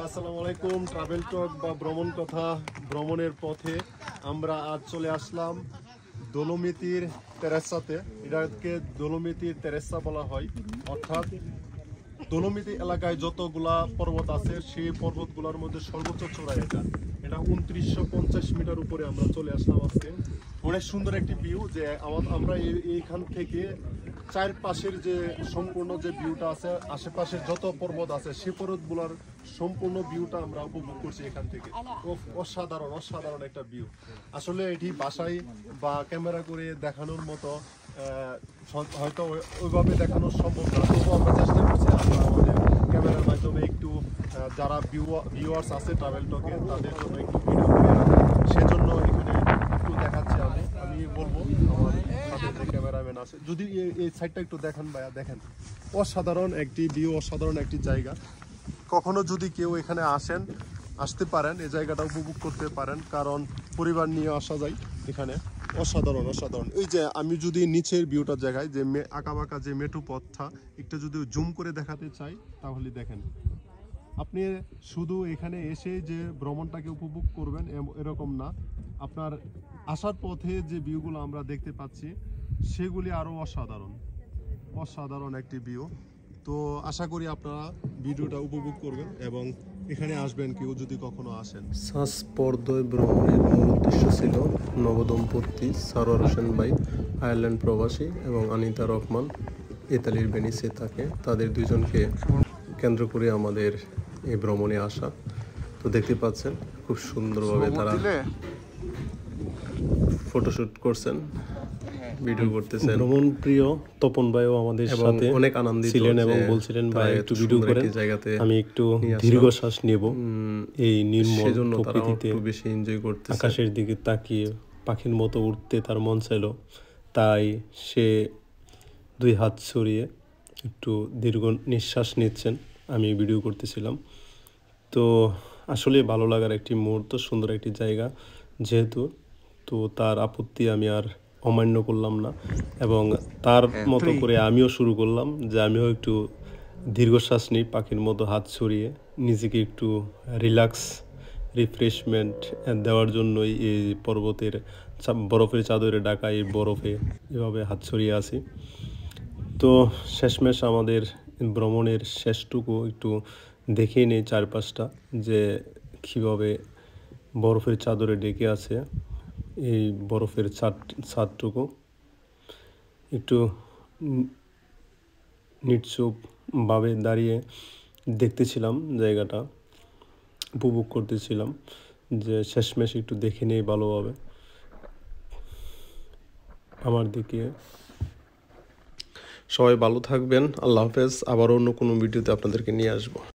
আসসালামু আলাইকুম। ট্রাভেল টক বা ভ্রমণ কথা ভ্রমণের পথে আমরা আজ চলে আসলাম দোলমিতির তেরেসাতে। এটাকে দোলমিতির তেরেসা বলা হয়, অর্থাৎ দোলমিতি এলাকায় যতগুলা পর্বত আছে সেই পর্বতগুলোর মধ্যে সর্বোচ্চ চূড়া এটা 2950 মিটার উপরে আমরা চলে আসলাম আজকে। অনেক সুন্দর একটি ভিউ, যে আমরা এইখান থেকে চারপাশের যে সম্পূর্ণ যে ভিউটা আছে, আশেপাশের যত পর্বত আছে সেই পর্বতগুলোর সম্পূর্ণ ভিউটা আমরা উপভোগ করছি এখান থেকে। অসাধারণ অসাধারণ একটা ভিউ। আসলে এটি বাসায় বা ক্যামেরা করে দেখানোর মতো হয়তো ওইভাবে দেখানো সম্ভব না, তবুও আমরা চেষ্টা করছি আমরা আমাদের ক্যামেরার মাধ্যমে একটু যারা ভিউয়ার্স আছে ট্রাভেল টকে তাদের জন্য একটু ভিডিও করে রাখা। সেজন্য এখানে একটু দেখাচ্ছি। আমি বলবো আমার সাথে যে ক্যামেরাম্যান আছে যদি এই সাইডটা একটু দেখান ভাইয়া, দেখেন অসাধারণ একটি ভিউ, অসাধারণ একটি জায়গা। কখনো যদি কেউ এখানে আসতে পারেন, এই জায়গাটা উপভোগ করতে পারেন, কারণ পরিবার নিয়ে আসা যায় এখানে। অসাধারণ অসাধারণ। এই যে আমি যদি নিচের ভিউটা দেখাই, যে আঁকাবাঁকা যে মেঠো পথটা একটু যদি জুম করে দেখাতে চাই, তাহলে দেখেন আপনি শুধু এখানে এসে যে ভ্রমণটাকে উপভোগ করবেন এরকম না, আপনার আসার পথে যে ভিউগুলো আমরা দেখতে পাচ্ছি সেগুলি আরও অসাধারণ অসাধারণ একটি ভিউ। তো আশা করি আপনারা ভিডিওটা উপভোগ করবেন এবং এখানে আসবেন কেউ যদি কখনো আসেন। শ্বাসপর্দয় ভ্রমণের মূল উদ্দেশ্য ছিল নবদম্পতি সারোয়ার হোসেন ভাই, আয়ারল্যান্ড প্রবাসী, এবং আনিতা রহমান, ইতালির ভেনিসে থাকে, তাদের দুজনকে কেন্দ্র করে আমাদের এই ভ্রমণে আসা। তো দেখতে পাচ্ছেন খুব সুন্দরভাবে তারা ফটোশুট করছেন, ভিডিও করতেছেন। ভ্রমণ প্রিয় তপন ভাইও আমাদের সাথে অনেক আনন্দিত ছিলেন এবং বলছিলেন ভাই একটু ভিডিও করেন, জায়গাতে আমি একটু দীর্ঘশ্বাস নেব। এই নির্মল প্রকৃতিতে বেশি এনজয় করতে, আকাশের দিকে তাকিয়ে পাখির মতো উঠতে তার মন চাইল, তাই সে দুই হাত ছড়িয়ে একটু দীর্ঘ নিঃশ্বাস নিচ্ছেন, আমি ভিডিও করতেছিলাম। তো আসলে ভালো লাগার একটি মুহূর্ত, সুন্দর একটি জায়গা যেহেতু, তো তার আপত্তি আমি আর অমান্য করলাম না এবং তার মতো করে আমিও শুরু করলাম যে আমিও একটু দীর্ঘশ্বাস নিই, পাখির মতো হাত ছড়িয়ে নিজেকে একটু রিফ্রেশমেন্ট দেওয়ার জন্যই এই বরফের চাদরে ঢাকা এই বরফে এভাবে হাত ছড়িয়ে আসি। তো শেষমেশ আমাদের ভ্রমণের শেষটুকু একটু দেখে নেই চারপাশটা, যে কীভাবে বরফের চাদরে ঢেকে আছে এই বরফের ছাদটুকু। একটু নিশ্চুপভাবে দাঁড়িয়ে দেখতেছিলাম, জায়গাটা উপভোগ করতেছিলাম, যে শেষমেশ একটু দেখে নেই ভালোভাবে। আমার দিকে সবাই ভালো থাকবেন, আল্লাহ হাফেজ। আবার অন্য কোনো ভিডিওতে আপনাদেরকে নিয়ে আসবো।